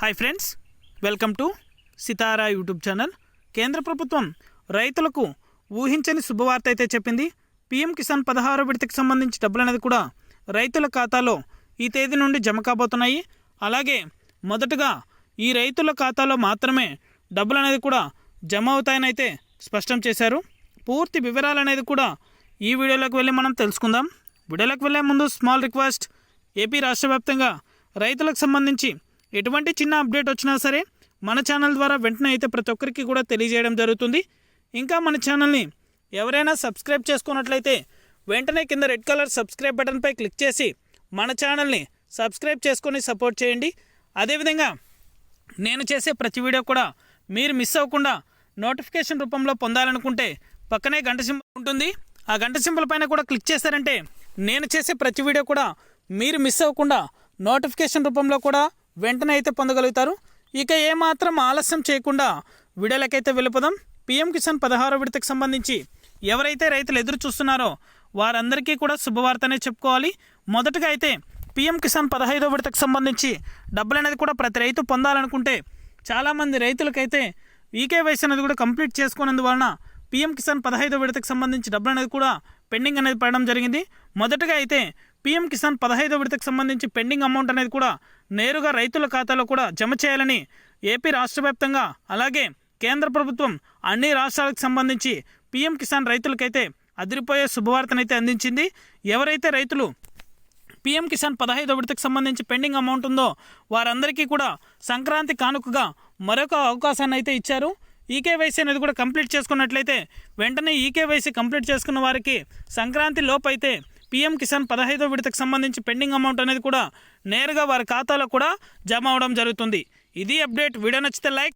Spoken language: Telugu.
Hi friends, welcome to Sitara YouTube channel. కేంద్ర ప్రభుత్వం రైతులకు ఊహించని శుభవార్త అయితే చెప్పింది. పీఎం కిసాన్ 16వ విడతకు సంబంధించి డబ్బులు అనేది కూడా రైతుల ఖాతాలో ఈ తేదీ నుండి జమ కాబోతున్నాయి. అలాగే మొదటగా ఈ రైతుల ఖాతాలో మాత్రమే డబ్బులు అనేది కూడా జమ అవుతాయని అయితే స్పష్టం చేశారు. పూర్తి వివరాలు అనేది కూడా ఈ వీడియోలోకి వెళ్ళి మనం తెలుసుకుందాం. వీడియోలోకి వెళ్ళే ముందు స్మాల్ రిక్వెస్ట్, ఏపీ రాష్ట్ర వ్యాప్తంగా రైతులకు సంబంధించి ఎటువంటి చిన్న అప్డేట్ వచ్చినా సరే మన ఛానల్ ద్వారా వెంటనే అయితే ప్రతి ఒక్కరికి కూడా తెలియజేయడం జరుగుతుంది. ఇంకా మన ఛానల్ని ఎవరైనా సబ్స్క్రైబ్ చేసుకున్నట్లయితే వెంటనే కింద రెడ్ కలర్ సబ్స్క్రైబ్ బటన్పై క్లిక్ చేసి మన ఛానల్ని సబ్స్క్రైబ్ చేసుకొని సపోర్ట్ చేయండి. అదేవిధంగా నేను చేసే ప్రతి వీడియో కూడా మీరు మిస్ అవ్వకుండా నోటిఫికేషన్ రూపంలో పొందాలనుకుంటే పక్కనే గంట సింబల్ ఉంటుంది. ఆ గంట సింబల్ పైన కూడా క్లిక్ చేశారంటే నేను చేసే ప్రతి వీడియో కూడా మీరు మిస్ అవ్వకుండా నోటిఫికేషన్ రూపంలో కూడా వెంటనే అయితే పొందగలుగుతారు. ఇక ఏమాత్రం ఆలస్యం చేయకుండా వీడియోలకైతే వెళ్ళిపోదాం. పీఎం కిసాన్ 16వ విడతకు సంబంధించి ఎవరైతే రైతులు ఎదురు చూస్తున్నారో వారందరికీ కూడా శుభవార్తనే చెప్పుకోవాలి. మొదటగా అయితే పీఎం కిసాన్ 15వ విడతకు సంబంధించి డబ్బులు అనేది కూడా ప్రతి రైతు పొందాలనుకుంటే చాలామంది రైతులకైతే ఈకేవైసీ అనేది కూడా కంప్లీట్ చేసుకున్నందువలన పీఎం కిసాన్ 15వ విడతకు సంబంధించి డబ్బులు అనేది కూడా పెండింగ్ అనేది పడడం జరిగింది. మొదటగా అయితే పీఎం కిసాన్ 15వ విడతకు సంబంధించి పెండింగ్ అమౌంట్ అనేది కూడా నేరుగా రైతుల ఖాతాలో కూడా జమ చేయాలని ఏపీ రాష్ట్ర వ్యాప్తంగా అలాగే కేంద్ర ప్రభుత్వం అన్ని రాష్ట్రాలకు సంబంధించి పీఎం కిసాన్ రైతులకైతే అదిరిపోయే శుభవార్తనైతే అందించింది. ఎవరైతే రైతులు పీఎం కిసాన్ 15వ విడతకు సంబంధించి పెండింగ్ అమౌంట్ ఉందో వారందరికీ కూడా సంక్రాంతి కానుకగా మరొక అవకాశాన్ని అయితే ఇచ్చారు. ఈకేవైసీ అనేది కూడా కంప్లీట్ చేసుకున్నట్లయితే వెంటనే ఈకేవైసీ కంప్లీట్ చేసుకున్న వారికి సంక్రాంతి లోపు అయితే పీఎం కిసాన్ 15వ విడతకు సంబంధించి పెండింగ్ అమౌంట్ అనేది కూడా నేరుగా వారి ఖాతాలో కూడా జమ అవడం జరుగుతుంది. ఇది అప్డేట్. వీడియో నచ్చితే లైక్